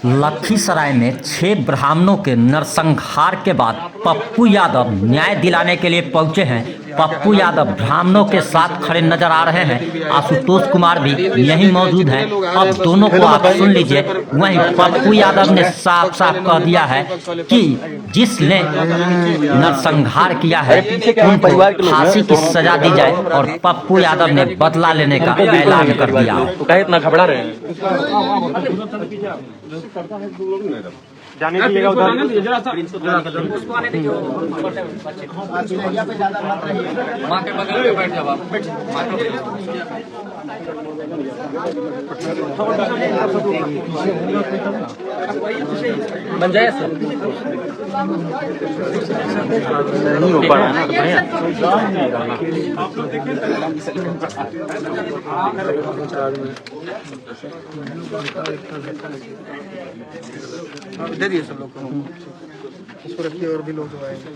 लखीसराय में 6 ब्राह्मणों के नरसंहार के बाद पप्पू यादव न्याय दिलाने के लिए पहुंचे हैं। पप्पू यादव ब्राह्मणों के साथ खड़े नजर आ रहे हैं। आशुतोष कुमार भी यहीं मौजूद हैं। अब दोनों को आप सुन लीजिए। वहीं पप्पू यादव ने साफ साफ कह दिया है कि जिसने नरसंहार किया है उनको फांसी की सजा दी जाए, और पप्पू यादव ने बदला लेने का ऐलान कर दिया। इतना घबरा रहे हैं। जाने दीजिएगा उधर। उसको आने दीजिए। माँ के बगल में बैठ जाओ आप। बन जाए सर। नहीं हो पा रहा है ना, दे दिए सब लोग को। इसको रखिए और भी लोग आएंगे।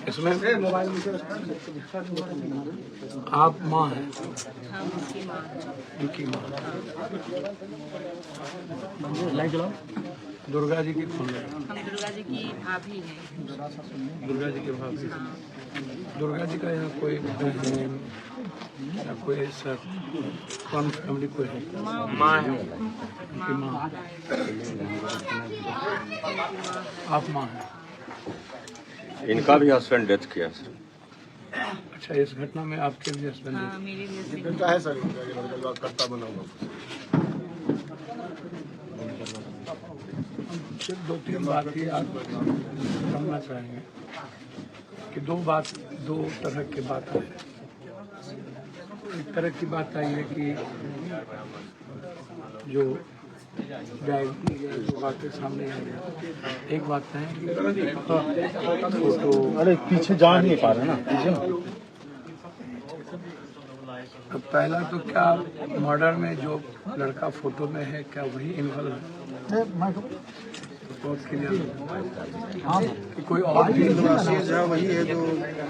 इसमें आप माँ हैं, उनकी माँ। लाइट जलाओ। दुर्गा जी की कौन है? हम दुर्गा जी की भाभी हैं। दुर्गा जी की भाभी। दुर्गा जी का यहाँ कोई बहन या कोई ऐसा कौन फैमिली कोई है? माँ है, उनकी माँ। आप माँ हैं। इनका भी हस्बैंड डेथ किया सर। अच्छा, इस घटना में आपके भी हस्बैंड? हाँ, मेरे भी हस्बैंड इनका है सर, इनका करता बना हुआ। सिर्फ 2-3 बात ही आप समझना चाहेंगे कि दो तरह की बात है। एक तरह की बात आई है कि जो बातें सामने आई है। एक बात है कि फोटो, अरे पीछे जा नहीं पा रहे ना, पीछे ना। तो पहला तो क्या मर्डर में जो लड़का फोटो में है क्या वही इन्वॉल्व है? बहुत क्लियर हाँ कि कोई और भी वही है जो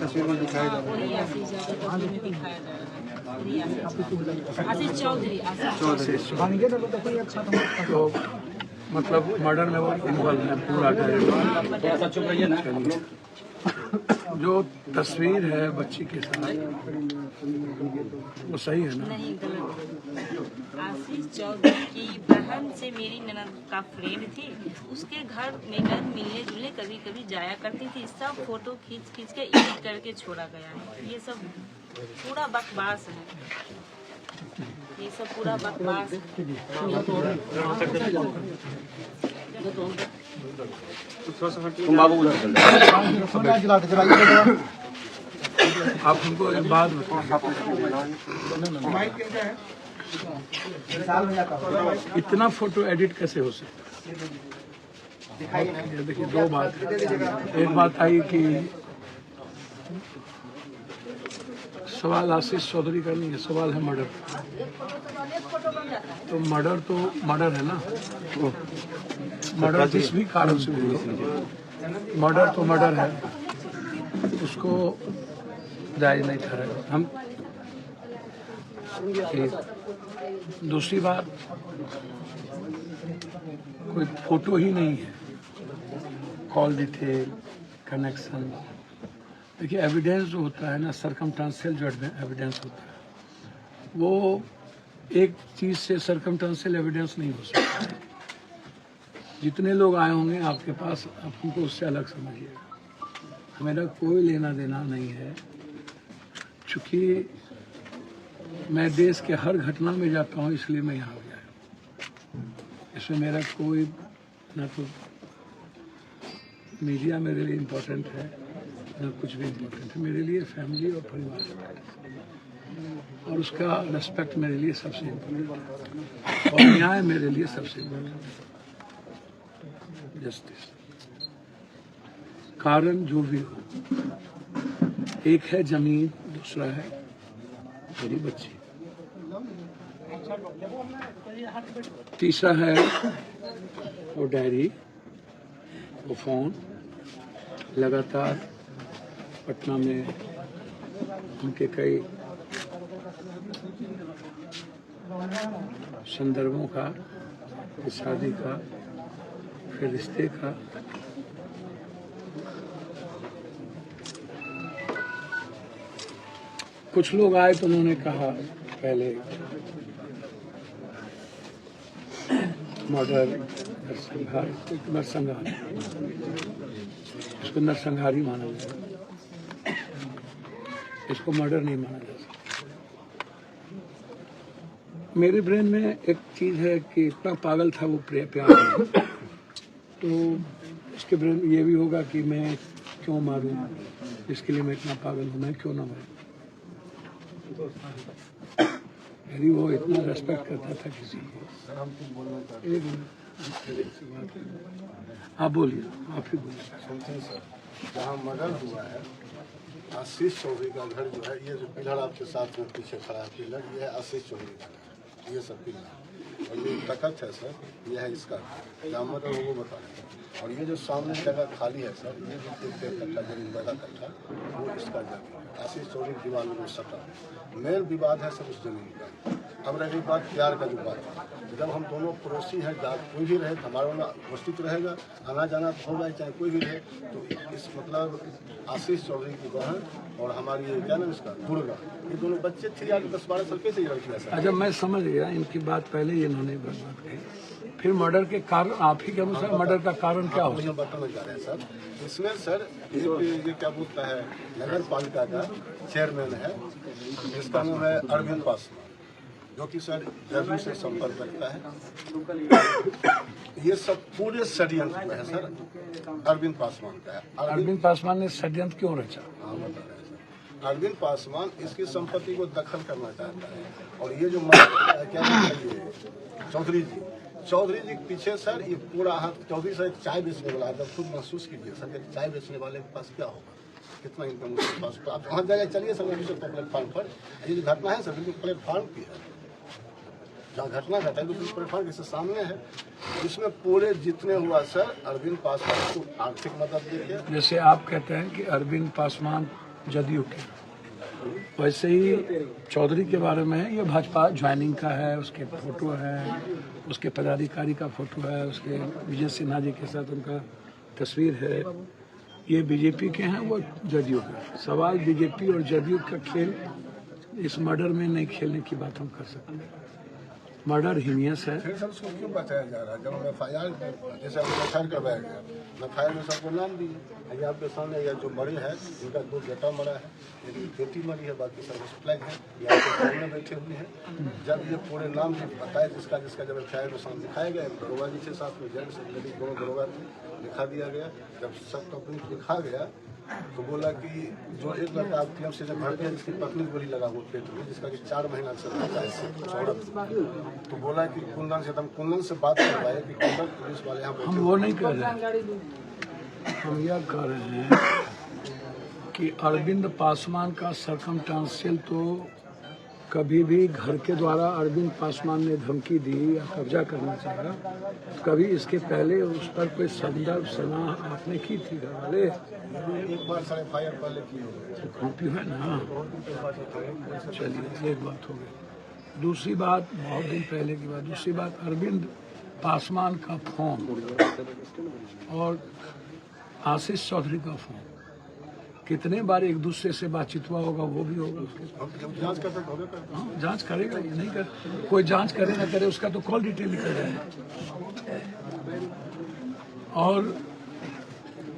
तस्वीर में दिखाया जा रहा है। आशीष चौधरी। तो मतलब मर्डर में वो इन्वॉल्व है पूरा। जो तस्वीर है बच्ची के साथ वो सही है ना? नहीं, गलत। आशीष चौधरी की बहन से मेरी ननद का फ्रेंड थी। उसके घर में मिलने जुलने कभी कभी जाया करती थी। सब फोटो खींच के एडिट करके छोड़ा गया है। ये सब पूरा बकवास है। ये सब पूरा बकवास है। आप हमको एक बात बताओ, इतना फोटो एडिट कैसे हो सकता है? देखिए, दो बात है। एक बात आई कि सवाल आशीष चौधरी का नहीं है, सवाल है मर्डर। तो मर्डर है ना। मर्डर जिस भी कारण से हुआ, मर्डर तो मर्डर है, उसको जायज नहीं ठहराया हम। दूसरी बात, कोई फोटो ही नहीं है, कॉल डिटेल, कनेक्शन। देखिए, एविडेंस जो होता है ना, सर्कमस्टेंशियल जो एविडेंस होता है, वो एक चीज़ से सर्कमस्टेंशियल एविडेंस नहीं हो सकता। जितने लोग आए होंगे आपके पास, आप उनको उससे अलग समझिएगा। मेरा कोई लेना देना नहीं है, चूँकि मैं देश के हर घटना में जाता हूँ, इसलिए मैं यहाँ गया हूँ। इसमें मेरा कोई ना तो मीडिया मेरे लिए इम्पोर्टेंट है ना कुछ भी इम्पोर्टेंट है। मेरे लिए फैमिली और परिवार है, और उसका रेस्पेक्ट मेरे लिए सबसे इम्पोर्टेंट है, और न्याय मेरे लिए सबसे इम्पोर्टेंट है। जस्टिस, कारण जो भी हो, एक है जमीन, दूसरा है मेरी बच्ची, तीसरा है वो डायरी, वो फोन। लगातार पटना में उनके कई संदर्भों का, फिर शादी का, फिर रिश्ते का। कुछ लोग आए तो उन्होंने कहा पहले मर्डर, नरसंहार, इसको नरसंहार ही माना जाए, इसको मर्डर नहीं माना जा सकता। मेरे ब्रेन में एक चीज है कि इतना पागल था वो प्यार में, तो इसके ब्रेन में ये भी होगा कि मैं क्यों मारूं, इसके लिए मैं इतना पागल हूं, मैं क्यों ना मारूं। यदि वो इतना रेस्पेक्ट करता था किसी की। आप बोलिए, आप ही बोलिए। सुनते सर, जहाँ मर्डर हुआ है आशीष चौधरी का घर जो है, ये जो पिलर आपके साथ में पीछे खड़ा है पिलर, ये है आशीष चौधरी का घर, ये सब पिलर। और ये तखत है सर, ये है इसका, जहाँ मर्डर वो बता रहे हैं। और ये जो सामने जगह खाली है सर, ये जो 1 कट्ठा जमीन 12 कट्ठा, वो इसका जमीन आशीष चौधरी दीवार में सटा। मेन विवाद है सब उस जमीन का। अब रही बात प्यार का जो बात है, जब हम दोनों पड़ोसी हैं, कोई भी रहे हमारा वाला उपस्थित रहेगा, आना जाना होगा चाहे कोई भी रहे, तो इस मतलब आशीष चौधरी की बहन और हमारी ये क्या नाम इसका दुर्गा, ये दोनों बच्चे थे यार 10-12 साल कैसे लड़की है। अच्छा, मैं समझ गया इनकी बात। पहले इन्होंने बात कही, फिर मर्डर के कारण आप ही के अनुसार मर्डर का कारण क्या हो? हम बताना चाह रहे हैं सर, इसमें सर ये क्या बोलता है, नगर पालिका का चेयरमैन है, इसका नाम है अरविंद पासवान, जो कि सर जदयू से संपर्क रखता है। ये सब पूरे षड्यंत्र में है सर, अरविंद पासवान का है। अरविंद पासवान ने षड्यंत्र क्यों रचा? हाँ बता रहे हैं सर, अरविंद पासवान इसकी संपत्ति को दखल करना चाहता है। और ये जो क्या चौधरी जी के पीछे सर, ये पूरा हाथ चौधरी सर एक चाय बेचने वाला है, खुद महसूस कीजिए सर, एक चाय बेचने वाले के पास क्या होगा, कितना इनकम उसके पास। आप वहाँ जाएगा, चलिए सर प्लेटफार्म पर, ये जो घटना है सर बिल्कुल प्लेटफार्म की है, जहाँ घटना घटा है बिल्कुल प्लेटफार्म के सामने है। इसमें पूरे जितने हुआ सर अरविंद पासवान को आर्थिक मदद देके, जैसे आप कहते हैं कि अरविंद पासवान जदयू के, वैसे ही चौधरी के बारे में ये भाजपा ज्वाइनिंग का है, उसके फोटो है, उसके पदाधिकारी का फोटो है, उसके विजय सिन्हा जी के साथ उनका तस्वीर है। ये बीजेपी के हैं, वो जदयू के। सवाल बीजेपी और जदयू का खेल इस मर्डर में नहीं खेलने की बात हम कर सकते हैं। मर्डर हीनियस है। फिर सर उसको क्यों बचाया जा रहा है? जब हम FIR जैसे हम FIR करवाया गया, FIR में सबको नाम दिए, ये आपके सामने यह जो मरे हैं इनका 2 बेटा मरा है, एक बेटी मरी है, बाकी सब हॉस्पिटलाइज है, ये आपके सामने बैठे हुए हैं। जब ये पूरे नाम बताए जिसका जब FIR में सामने दिखाया गया, दरोगा जी के साथ में जेंट्स लेडीज दोनों दरोगा लिखा दिया गया। जब सब कंप्लीट लिखा गया तो बोला कि जो एक लड़का आप से जब भर दिया, जिसकी पत्नी गोली लगा वो पेट में, जिसका कि 4 महीना से चौड़ा, तो बोला कि कुंदन से कुंदन से बात करवाए कि कुंदन पुलिस वाले यहाँ हम वो नहीं कर रहे हैं, हम यह कह रहे हैं कि अरविंद पासवान का सरकमस्टेंशियल तो कभी भी घर के द्वारा अरविंद पासवान ने धमकी दी या कब्जा करना चाहा, कभी इसके पहले उस पर कोई संदर्भ सलाह आपने की थी घर वाले? एक बार सर FIR पहले की हो गई, कॉपी है ना। चलिए, एक बात हो गई। दूसरी बात, बहुत दिन पहले की बात। दूसरी बात, अरविंद पासवान का फोन और आशीष चौधरी का फोन कितने बार एक दूसरे से बातचीत हुआ होगा, वो भी होगा उसके। जांच करते होगा कर, हाँ, जांच करेगा, ये नहीं कर, कोई जांच करे ना करे, उसका तो कॉल डिटेल निकल जाए। और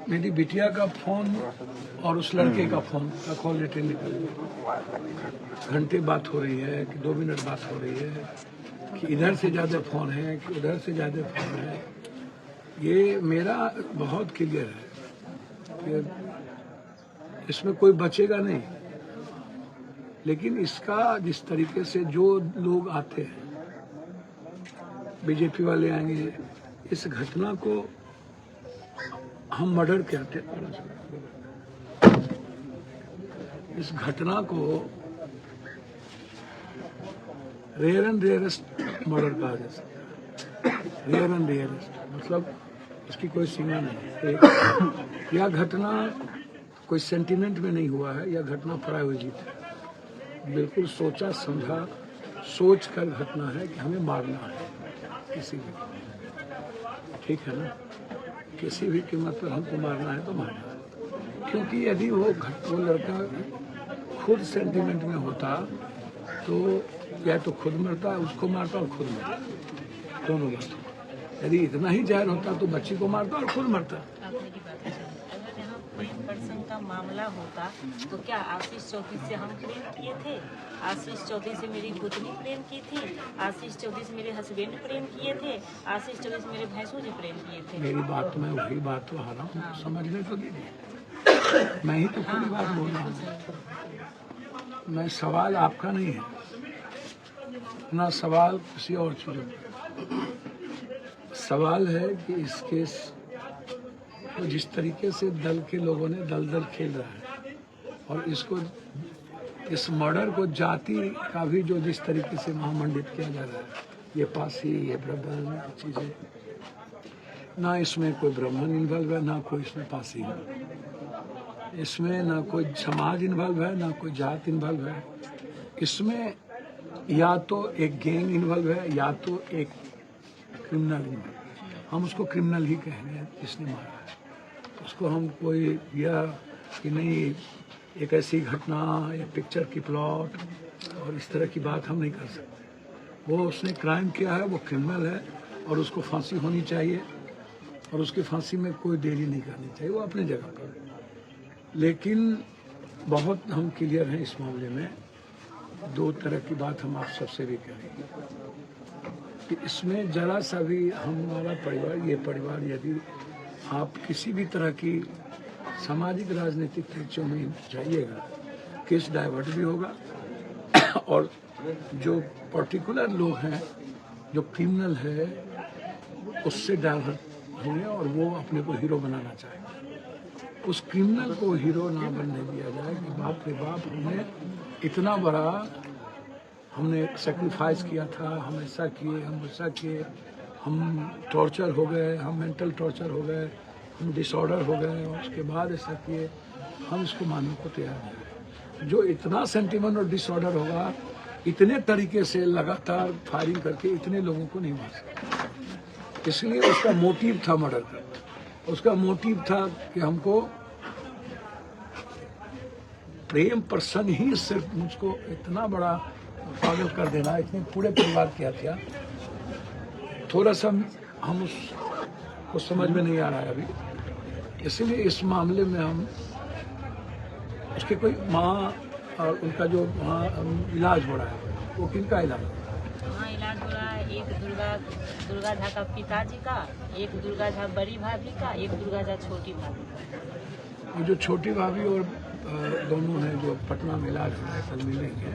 मेरी बिटिया का फोन और उस लड़के का फोन का कॉल डिटेल निकल जाए। घंटे बात हो रही है कि 2 मिनट बात हो रही है, कि इधर से ज़्यादा फोन है कि उधर से ज़्यादा फोन है। ये मेरा बहुत क्लियर है कि इसमें कोई बचेगा नहीं। लेकिन इसका जिस तरीके से जो लोग आते हैं, बीजेपी वाले आएंगे, इस घटना को हम मर्डर कहते हैं। इस घटना को रेयर एंड रेयरेस्ट मर्डर कहा जा सकता है। रेयर एंड रेयरेस्ट मतलब इसकी कोई सीमा नहीं। यह घटना कोई सेंटिमेंट में नहीं हुआ है, यह घटना प्रायोजित है। बिल्कुल सोचा समझा सोच कर घटना है कि हमें मारना है किसी भी, ठीक है ना, किसी भी कीमत पर हमको मारना है तो मारना है। क्योंकि यदि वो लड़का खुद सेंटिमेंट में होता तो या तो खुद मरता, उसको मारता और खुद मरता, दोनों मरता। यदि इतना ही जहर होता तो बच्ची को मारता और खुद मरता। आपने की बात है। अगर यहाँ प्रेम प्रसंग का मामला होता तो क्या आशीष चौधरी से हम प्रेम किए थे? आशीष चौधरी से मेरी पुतनी प्रेम की थी? आशीष चौधरी से मेरे हस्बैंड प्रेम किए थे? आशीष चौधरी से मेरे भैंसों जी प्रेम किए थे? मेरी बात में वही बात तो आ रहा हूँ, समझने तो दीजिए। मैं ही तो पूरी बात बोल रहा हूँ। मैं सवाल आपका नहीं है ना, सवाल किसी और चीज़ों का सवाल है कि इस केस को जिस तरीके से दल के लोगों ने दलदल खेल रहा है और इसको इस मर्डर को जाति का भी जो जिस तरीके से महामंडित किया जा रहा है, ये पासी, ये ब्राह्मण चीज़ें, ना इसमें कोई ब्राह्मण इन्वॉल्व है, ना कोई इसमें पासी है, इसमें ना कोई समाज इन्वॉल्व है, ना कोई जात इन्वॉल्व है। इसमें या तो एक गैंग इन्वॉल्व है या तो एक क्रिमिनल इन्वॉल्व है। हम उसको क्रिमिनल ही कहेंगे जिसने मारा है उसको। हम कोई या कि नहीं एक ऐसी घटना, एक पिक्चर की प्लॉट और इस तरह की बात हम नहीं कर सकते। वो उसने क्राइम किया है, वो क्रिमिनल है और उसको फांसी होनी चाहिए और उसकी फांसी में कोई देरी नहीं करनी चाहिए, वो अपनी जगह पर। लेकिन बहुत हम क्लियर हैं इस मामले में। दो तरह की बात हम आप सबसे भी करेंगे कि इसमें जरा सा भी हमारा परिवार, ये परिवार, यदि आप किसी भी तरह की सामाजिक राजनीतिक चर्चाओं में जाइएगा, केस डाइवर्ट भी होगा और जो पर्टिकुलर लोग हैं, जो क्रिमिनल है, उससे डाइवर्ट होंगे और वो अपने को हीरो बनाना चाहेंगे। उस क्रिमिनल को हीरो ना बनने दिया जाए कि बाप रे बाप, हमने इतना बड़ा हमने सेक्रीफाइस किया था, हम ऐसा किए, हम वैसा किए, हम टॉर्चर हो गए, हम मेंटल टॉर्चर हो गए, हम डिसऑर्डर हो गए और उसके बाद ऐसा किए। हम इसको मानने को तैयार नहीं। जो इतना सेंटिमेंट और डिसऑर्डर होगा, इतने तरीके से लगातार फायरिंग करके इतने लोगों को नहीं मार सकता। इसलिए उसका मोटिव था मर्डर का। उसका मोटिव था कि हमको प्रेम प्रसंग ही सिर्फ मुझको इतना बड़ा पागल कर देना, इतने पूरे परिवार की हत्या, थोड़ा सा हम उसको समझ में नहीं आ रहा है अभी। इसलिए इस मामले में हम उसके कोई माँ और उनका जो वहाँ इलाज हो रहा है, वो किनका इलाज हो रहा है? वहाँ इलाज हो रहा है, एक दुर्गा झा का पिताजी का, एक दुर्गा झा बड़ी भाभी का, एक दुर्गा झा छोटी भाभी का। वो जो छोटी भाभी और दोनों हैं जो पटना में इलाज हो रहा है, कल मिलेंगे।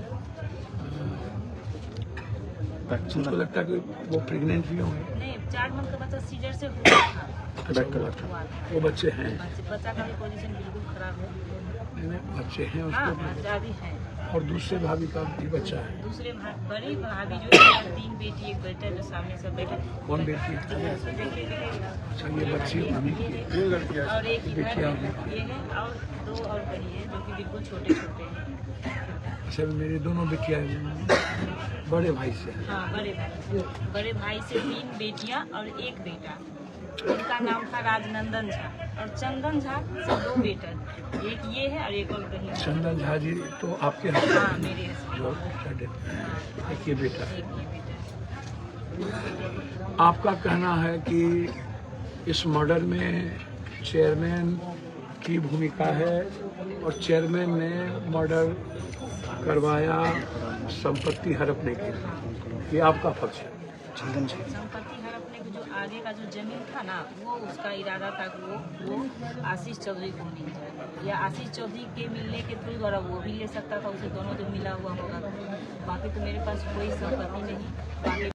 मुझको लगता है कि वो प्रेग्नेंट भी होंगे। नहीं, 4 मंथ का बच्चा सीजर से हुआ था। अच्छा, वो बच्चे हैं। बच्चा का भी पोजीशन बिल्कुल खराब है। नहीं, बच्चे हैं हाँ, उसको। बच्चा भी है। और दूसरे भाभी का भी बच्चा है। दूसरे बड़ी भाभी जो है, 3 बेटी, एक बेटा, जो सामने सब बैठे। कौन बेटी है? अच्छा, ये बच्ची मम्मी की है। और एक इधर बेटियाँ है, ये है, और 2 और बड़ी है जो कि बिल्कुल छोटे छोटे हैं। अच्छा, मेरी दोनों बेटियाँ बड़े भाई से हैं। हाँ, बड़े भाई से 3 बेटियां और 1 बेटा। उनका नाम था राजनंदन झा और चंदन झा से 2 बेटा। एक ये है और एक और कहीं है। चंदन झा जी तो आपके हाँ, हस्बैंड मेरे husband। जो डैड हैं। एक ये बेटा है। एक ये बेटा। आपका कहना है कि इस मर्डर में चेयरमैन की भूमिका है और चेयरमैन ने मर्डर करवाया संपत्ति हड़पने के लिए, ये आपका पक्ष है? संपत्ति हड़पने को जो आगे का जो जमीन था ना, वो उसका इरादा था कि वो आशीष चौधरी को मिल जाए, या आशीष चौधरी के मिलने के थ्रू द्वारा वो भी ले सकता था, उसे दोनों जो मिला हुआ होगा। बाकी तो मेरे पास कोई संपत्ति नहीं। बाकी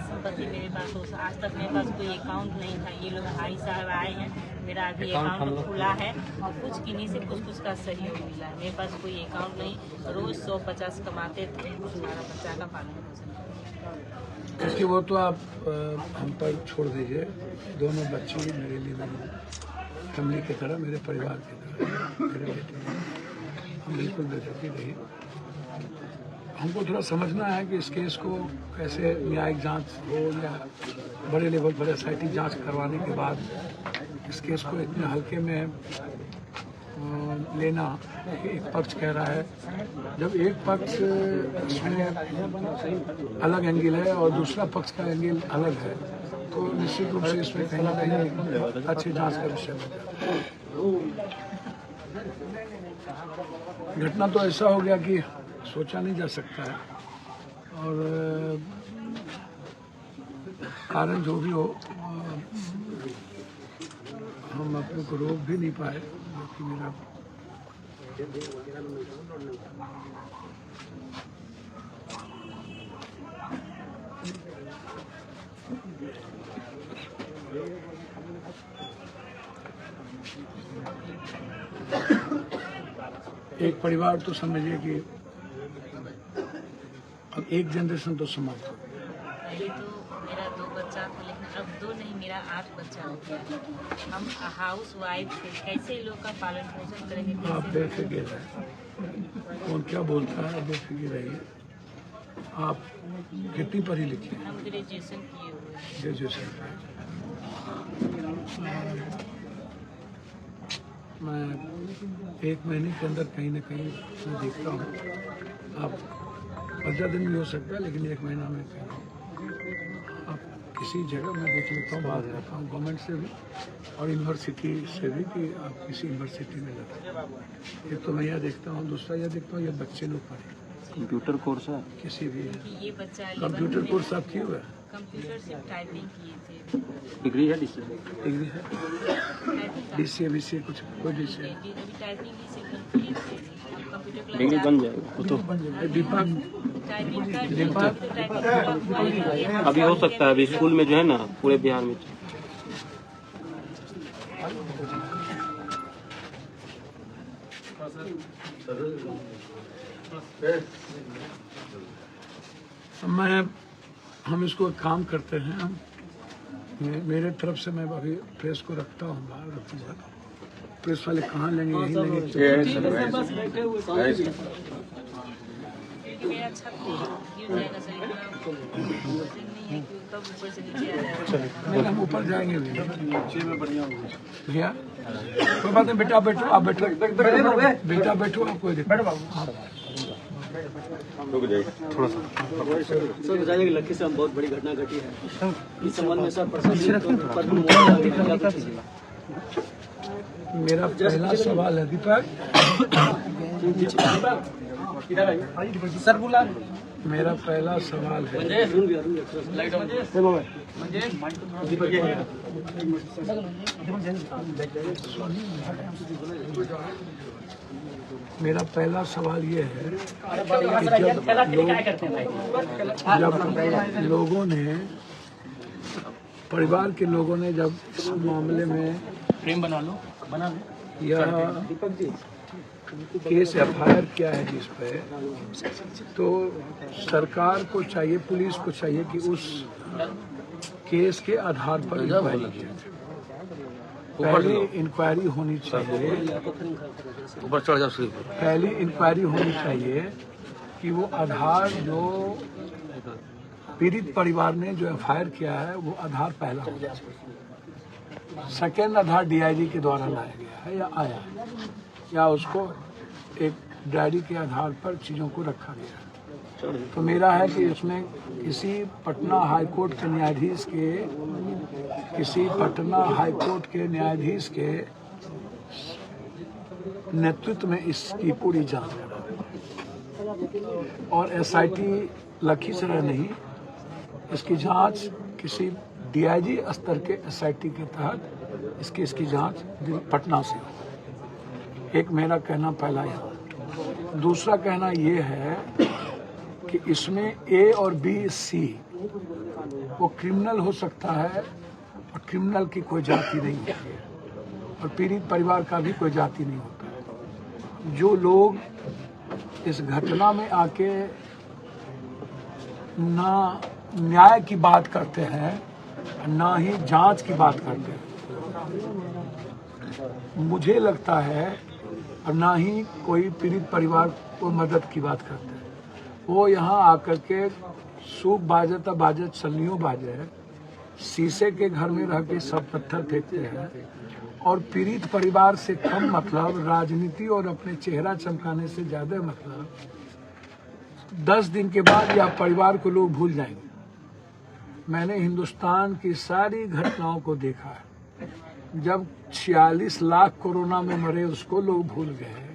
संपत्ति मेरे पास हो, आज तक मेरे पास कोई अकाउंट नहीं था। ये लोग भाई साहब आए हैं, मेरा अभी अकाउंट खुला है और कुछ किन्हीं से कुछ का सहयोग मिला है। मेरे पास कोई अकाउंट नहीं। रोज 150 कमाते थे, हमारा बच्चा का पालन पोषण। क्योंकि वो तो आप हम पर छोड़ दीजिए। दोनों बच्चे मेरे लिए फैमिली की तरह, मेरे परिवार की तरह, मेरे बेटे, हम बिल्कुल बेफिक्र रहिए। हमको थोड़ा समझना है कि इस केस को कैसे न्यायिक जांच हो या बड़े लेवल पर SIT जांच करवाने के बाद इस केस को इतने हल्के में लेना। एक पक्ष कह रहा है, जब एक पक्ष इसमें अलग एंगल है और दूसरा पक्ष का एंगल अलग है, तो निश्चित रूप से इसमें कहीं ना कहीं अच्छी जांच का विषय बन जाता है। घटना तो ऐसा हो गया कि सोचा नहीं जा सकता है, और कारण जो भी हो हम अपने को रोक भी नहीं पाए। कि मेरा एक परिवार तो समझिए कि अब एक जनरेशन तो समाप्त हो गया। पहले तो मेरा 2 बच्चा था, लेकिन अब 2 नहीं, मेरा 8 बच्चा हो गया। हम हाउस वाइफ थे, कैसे लोग का पालन पोषण करेंगे? आप बेफिक्र रहें, कौन क्या बोलता है, बेफिक्र रहिए। आप कितनी पढ़ी लिखी हैं? हम ग्रेजुएशन किए हुए हैं। ग्रेजुएशन। मैं 1 महीने के अंदर कहीं ना कहीं मैं देखता हूँ, आप 15 दिन भी हो सकता है, लेकिन 1 महीना में आप किसी जगह मैं देख लेता हूँ, बात करता हूँ गवर्नमेंट से भी और यूनिवर्सिटी से भी कि आप किसी यूनिवर्सिटी में लगते। एक तो मैं यह देखता हूँ, दूसरा यह देखता हूँ ये बच्चे लोग पढ़े कंप्यूटर कोर्स है, किसी भी ये बच्चा कंप्यूटर कोर्स आप किए हुए हैं? कंप्यूटर से टाइपिंग किए थे। डिग्री है डिग्री है टाइपिंग का DCA BCA कुछ कोई DCA अभी टाइपिंग ही से किए थे। हम कंप्यूटर क्लास डिग्री बन जाएगा वो तो दीपक टाइपिंग का टाइपिंग का अभी हो सकता है। अभी स्कूल में जो है ना पूरे बिहार में हम इसको एक काम करते हैं, हम मेरे तरफ से मैं अभी प्रेस को रखता हूँ, बाहर रखूँगा। प्रेस वाले कहाँ लेंगे, यहीं लेंगे। क्योंकि मेरा छत गिर जाएगा सर, इतना नहीं है कि कब ऊपर से नीचे आ जाएगा। नहीं, हम ऊपर जाएंगे भी भैया, कोई बात नहीं। बेटा बैठो, आप बैठो, बेटा बैठो, आप कोई दिक्कत रुक जाइए थोड़ा सा। सर बताइए कि लखी से बहुत बड़ी घटना घटी है, इस संबंध में सर मेरा पहला सवाल है दीपक, सर बोला मेरा पहला सवाल है, मेरा पहला सवाल ये है कि जब लोगों ने, परिवार के लोगों ने जब इस मामले में फ्रेम बना लो यह केस FIR किया है जिस पे, तो सरकार को चाहिए, पुलिस को चाहिए कि उस केस के आधार पर इंक्वायरी की जाए। पहली इंक्वायरी होनी चाहिए, ऊपर चढ़ जाओ। पहली इंक्वायरी होनी चाहिए कि वो आधार जो पीड़ित परिवार ने जो FIR किया है वो आधार पहला होना चाहिए। सेकेंड आधार DIG के द्वारा लाया गया है या आया है, या उसको एक डायरी के आधार पर चीज़ों को रखा गया है। तो मेरा है कि इसमें किसी पटना हाई कोर्ट के न्यायाधीश के, किसी पटना हाई कोर्ट के न्यायाधीश के नेतृत्व में इसकी पूरी जांच करा, और SIT लखीसराय नहीं, इसकी जांच किसी DIG स्तर के SIT के तहत इसकी जांच पटना से हो। एक मेरा कहना पहला है। दूसरा कहना ये है कि इसमें A और B C वो क्रिमिनल हो सकता है, और क्रिमिनल की कोई जाति नहीं होती है, और पीड़ित परिवार का भी कोई जाति नहीं होता है। जो लोग इस घटना में आके ना न्याय की बात करते हैं, ना ही जांच की बात करते हैं, मुझे लगता है, और ना ही कोई पीड़ित परिवार को मदद की बात करते हैं। वो यहाँ आकर के सूप बाजे तब बाजे छलनियों बाजे, शीशे के घर में रह के सब पत्थर फेंकते हैं और पीड़ित परिवार से कम मतलब, राजनीति और अपने चेहरा चमकाने से ज्यादा मतलब 10 दिन के बाद या परिवार को लोग भूल जाएंगे। मैंने हिंदुस्तान की सारी घटनाओं को देखा है। जब 46 लाख कोरोना में मरे उसको लोग भूल गए।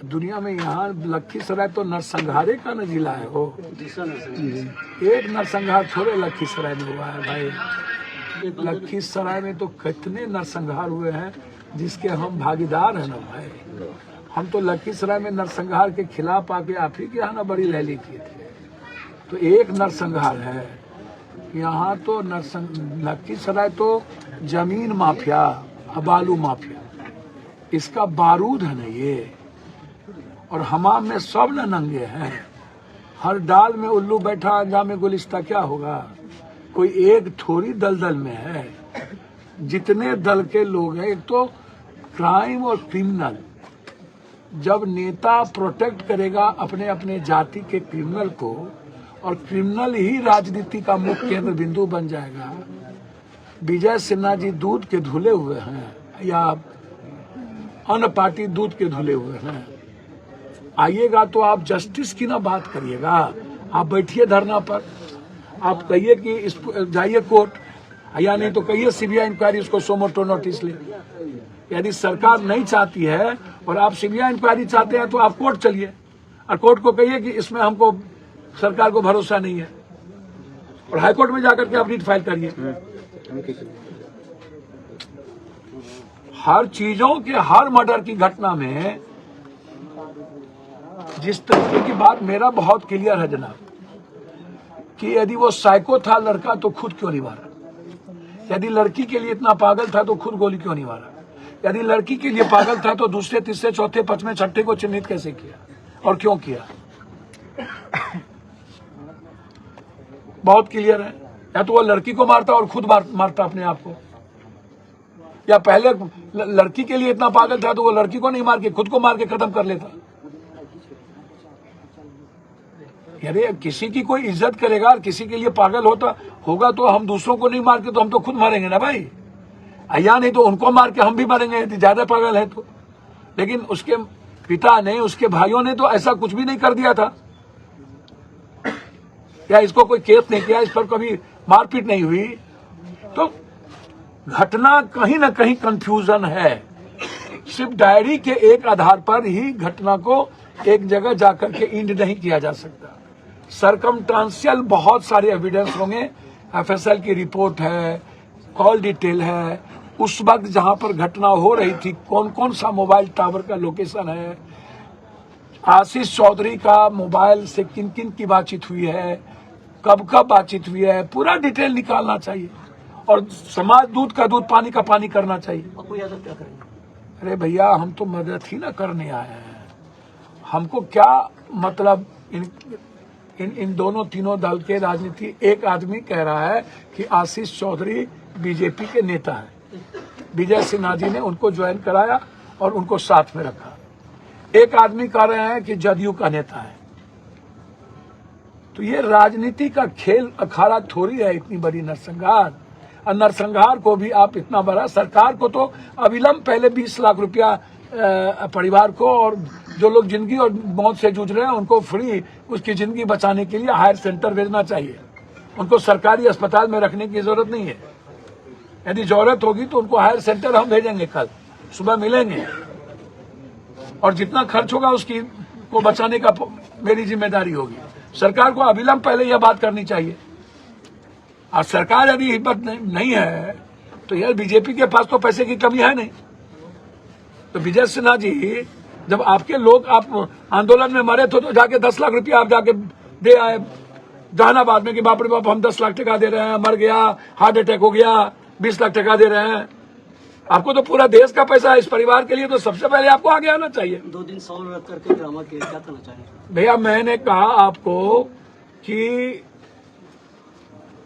दुनिया में यहाँ लखीसराय तो नरसंहारे का न जिला है हो, एक नरसंहार थोड़े लखीसराय में हुआ है भाई। लखीसराय में तो कितने नरसंहार हुए हैं जिसके हम भागीदार हैं ना भाई। हम तो लखीसराय में नरसंहार के खिलाफ आके आप ही के यहाँ ना बड़ी रैली किए थे। तो एक नरसंहार है यहाँ तो लखीसराय तो जमीन माफिया, बालू माफिया, इसका बारूद है ना ये। और हमाम में सब न नंगे हैं, हर डाल में उल्लू बैठा अंजाम में गुलिस्ता क्या होगा। कोई एक थोड़ी दलदल में है, जितने दल के लोग हैं। एक तो क्राइम और क्रिमिनल, जब नेता प्रोटेक्ट करेगा अपने अपने जाति के क्रिमिनल को और क्रिमिनल ही राजनीति का मुख्य केंद्र बिंदु बन जाएगा। विजय सिन्हा जी दूध के धुले हुए हैं या अन्य पार्टी दूध के धुले हुए हैं। आइएगा तो आप जस्टिस की ना बात करिएगा, आप बैठिए धरना पर, आप कहिए कि इस जाइए कोर्ट, या नहीं तो कहिए सीबीआई इंक्वायरी उसको सोमोटो नोटिस ले। यदि सरकार नहीं चाहती है और आप सीबीआई इंक्वायरी चाहते हैं तो आप कोर्ट चलिए और कोर्ट को कहिए कि इसमें हमको सरकार को भरोसा नहीं है और हाईकोर्ट में जाकर के आप रीट फाइल करिए। हर चीजों के, हर मर्डर की घटना में जिस तरीके की बात मेरा बहुत क्लियर है जनाब कि यदि वो साइको था लड़का तो खुद क्यों नहीं मारा, यदि लड़की के लिए इतना पागल था तो खुद गोली क्यों नहीं मारा, यदि लड़की के लिए पागल था तो दूसरे तीसरे चौथे पांचवें छठे को चिन्हित कैसे किया और क्यों किया। बहुत क्लियर है। या तो वो लड़की को मारता और खुद मारता अपने आप को, या पहले लड़की के लिए इतना पागल था तो वो लड़की को नहीं मार के खुद को मार के खत्म कर लेता। अरे किसी की कोई इज्जत करेगा और किसी के लिए पागल होगा तो हम दूसरों को नहीं मार के तो हम तो खुद मारेंगे ना भाई, या नहीं तो उनको मार के हम भी मरेंगे यदि ज्यादा पागल है तो। लेकिन उसके पिता ने, उसके भाइयों ने तो ऐसा कुछ भी नहीं कर दिया था, या इसको कोई केस नहीं किया, इस पर कभी मारपीट नहीं हुई। तो घटना कहीं ना कहीं कंफ्यूजन है। सिर्फ डायरी के एक आधार पर ही घटना को एक जगह जाकर के इंड नहीं किया जा सकता। सरकमस्टेंशियल बहुत सारे एविडेंस होंगे, एफएसएल की रिपोर्ट है, कॉल डिटेल है, उस वक्त जहां पर घटना हो रही थी कौन कौन सा मोबाइल टावर का लोकेशन है, आशीष चौधरी का मोबाइल से किन किन की बातचीत हुई है, कब कब बातचीत हुई है, पूरा डिटेल निकालना चाहिए और समाज दूध का दूध पानी का पानी करना चाहिए। पप्पू यादव क्या करेंगे? अरे भैया हम तो मदद ही ना करने आए हैं, हमको क्या मतलब इन दोनों तीनों दल के राजनीति। एक आदमी कह रहा है कि आशीष चौधरी बीजेपी के नेता हैं, विजय सिन्हा जी ने उनको ज्वाइन कराया और उनको साथ में रखा। एक आदमी कह रहे हैं कि जदयू का नेता है। तो ये राजनीति का खेल अखाड़ा थोड़ी है इतनी बड़ी नरसंहार। और नरसंहार को भी आप इतना बड़ा, सरकार को तो अविलंब पहले 20 लाख रुपया परिवार को, और जो लोग जिंदगी और मौत से जूझ रहे हैं उनको फ्री उसकी जिंदगी बचाने के लिए हायर सेंटर भेजना चाहिए। उनको सरकारी अस्पताल में रखने की जरूरत नहीं है। यदि जरूरत होगी तो उनको हायर सेंटर हम भेजेंगे, कल सुबह मिलेंगे और जितना खर्च होगा उसकी को बचाने का मेरी जिम्मेदारी होगी। सरकार को अविलंब पहले यह बात करनी चाहिए। और सरकार यदि हिम्मत नहीं है तो यार बीजेपी के पास तो पैसे की कमी है नहीं। तो विजय सिन्हा जी, जब आपके लोग आप आंदोलन में मरे थे तो जाके 10 लाख रुपया आप जाके दे आए जहानाबाद में कि बाप रे बाप हम 10 लाख टका दे रहे हैं, मर गया, हार्ट अटैक हो गया, 20 लाख टका दे रहे हैं। आपको तो पूरा देश का पैसा है इस परिवार के लिए, तो सबसे पहले आपको आगे आना चाहिए। 2 दिन सॉल्व रख करके ड्रामा के क्या करना चाहिए? भैया मैंने कहा आपको कि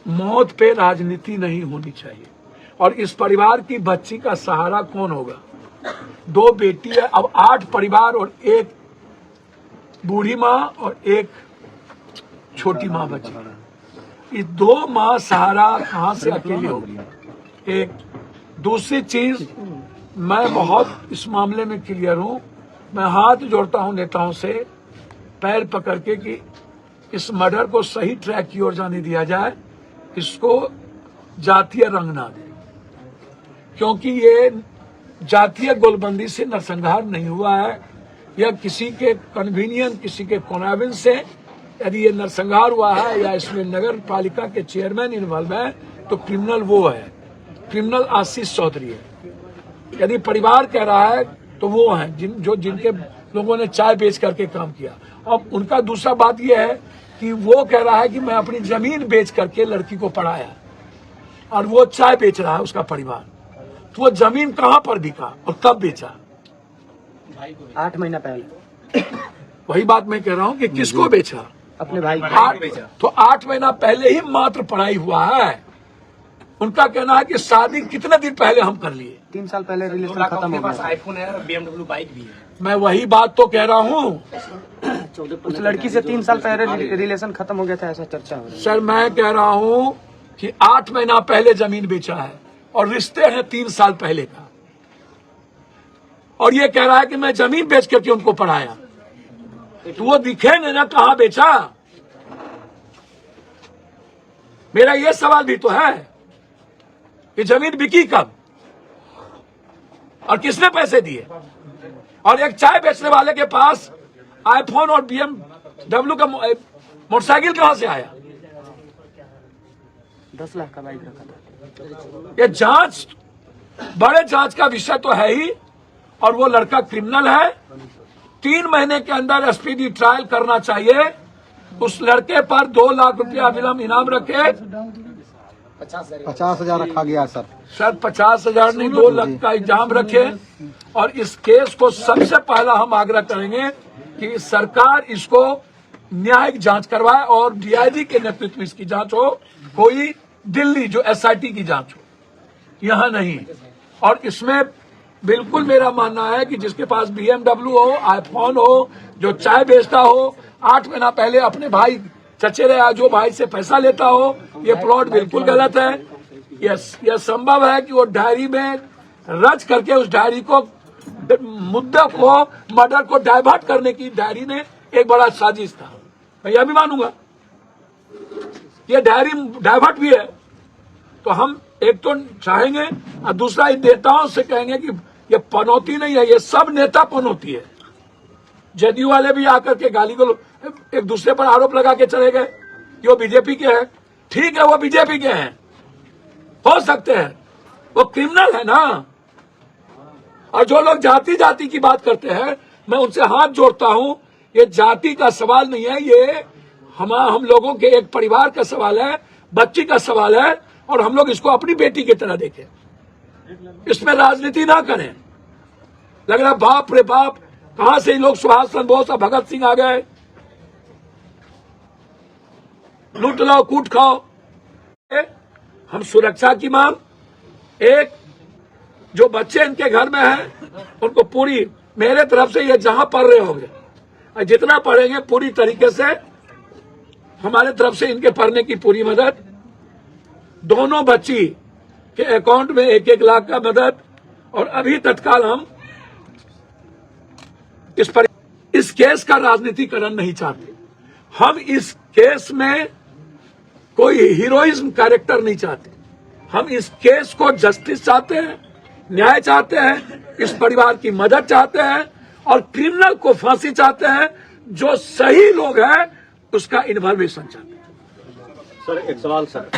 मौत पे राजनीति नहीं होनी चाहिए। और इस परिवार की बच्ची का सहारा कौन होगा? 2 बेटी है, अब 8 परिवार और एक बूढ़ी माँ और एक छोटी माँ बची। ये 2 माँ सहारा कहाँ से अकेली होगी। एक दूसरी चीज, मैं बहुत इस मामले में क्लियर हूँ। मैं हाथ जोड़ता हूँ नेताओं से, पैर पकड़ के कि इस मर्डर को सही ट्रैक की ओर जाने दिया जाए, इसको जातीय रंग ना दे, क्योंकि ये जातीय गोलबंदी से नरसंहार नहीं हुआ है, या किसी के कन्वीनियंस, किसी के कॉन्वेंस से यदि ये नरसंहार हुआ है या इसमें नगर पालिका के चेयरमैन इन्वॉल्व है, तो क्रिमिनल वो है, क्रिमिनल आशीष चौधरी है। यदि परिवार कह रहा है तो वो है जिनके लोगों ने चाय बेच करके काम किया। अब उनका दूसरा बात यह है कि वो कह रहा है कि मैं अपनी जमीन बेच करके लड़की को पढ़ाया, और वो चाय बेच रहा है उसका परिवार। तो वो जमीन कहाँ पर बिका और कब बेचा? 8 महीना पहले। वही बात मैं कह रहा हूँ कि किसको बेचा? अपने भाई को। तो 8 महीना पहले ही मात्र पढ़ाई हुआ है। उनका कहना है कि शादी कितने दिन पहले हम कर लिए। 3 साल पहले रिलेशन खत्म हो गया। आईफोन है और BMW बाइक भी है। मैं वही बात तो कह रहा हूँ। उस लड़की से 3 साल पहले रिलेशन खत्म हो गया था, ऐसा चर्चा हो रहा है। सर मैं कह रहा हूँ कि 8 महीना पहले जमीन बेचा है और रिश्ते हैं 3 साल पहले का, और ये कह रहा है कि मैं जमीन बेच करके उनको पढ़ाया। तो वो दिखेंगे ना कहाँ बेचा। मेरा ये सवाल भी तो है कि जमीन बिकी कब और किसने पैसे दिए, और एक चाय बेचने वाले के पास आईफोन और BMW का मोटरसाइकिल कहां से आया? 10 लाख का बाइक रखा था। ये जांच, बड़े जांच का विषय तो है ही, और वो लड़का क्रिमिनल है। 3 महीने के अंदर स्पीडी ट्रायल करना चाहिए। उस लड़के पर 2 लाख रुपया विलम्ब इनाम रखे। 50,000 रखा गया सर। सर 50,000 नहीं, 2 लाख का इल्जाम रखे। और इस केस को सबसे पहला हम आग्रह करेंगे कि सरकार इसको न्यायिक जांच करवाए और डीआईजी के नेतृत्व में इसकी जांच हो। कोई दिल्ली जो SIT की जांच हो, यहाँ नहीं। और इसमें बिल्कुल मेरा मानना है कि जिसके पास BMW हो, आईफोन हो, जो चाय बेचता हो, 8 महीना पहले अपने भाई चचेरे जो भाई से पैसा लेता हो, ये प्लॉट बिल्कुल गलत है। यह संभव है कि वो डायरी में रच करके उस डायरी को, मुद्दा को, मर्डर को डाइवर्ट करने की डायरी ने एक बड़ा साजिश था। मैं यह भी मानूंगा ये डायरी डाइवर्ट भी है। तो हम एक तो चाहेंगे और दूसरा इन नेताओं से कहेंगे कि ये पनौती नहीं है, ये सब नेता पनौती है। जदयू वाले भी आकर के गाली को एक दूसरे पर आरोप लगा के चले गए कि वो बीजेपी के हैं। ठीक है, वो बीजेपी के हैं, हो सकते हैं, वो क्रिमिनल है ना। और जो लोग जाति जाति की बात करते हैं, मैं उनसे हाथ जोड़ता हूं। ये जाति का सवाल नहीं है, ये हम लोगों के एक परिवार का सवाल है, बच्ची का सवाल है, और हम लोग इसको अपनी बेटी की तरह देखें। इसमें राजनीति ना करें। लग रहा बाप रे बाप, कहां से लोग सुभाष चंद्र बोस और भगत सिंह आ गए। लूट लो, कूट खाओ। हम सुरक्षा की मांग, एक जो बच्चे इनके घर में हैं उनको पूरी, मेरे तरफ से ये जहां पढ़ रहे होंगे, जितना पढ़ेंगे पूरी तरीके से हमारे तरफ से इनके पढ़ने की पूरी मदद। दोनों बच्ची के अकाउंट में 1-1 लाख का मदद। और अभी तत्काल हम इस केस का राजनीतिकरण नहीं चाहते। हम इस केस में कोई हीरोइज्म कैरेक्टर नहीं चाहते। हम इस केस को जस्टिस चाहते हैं, न्याय चाहते हैं, इस परिवार की मदद चाहते हैं, और क्रिमिनल को फांसी चाहते हैं। जो सही लोग हैं उसका इन्वॉल्वेशन चाहते हैं। सर एक सवाल सर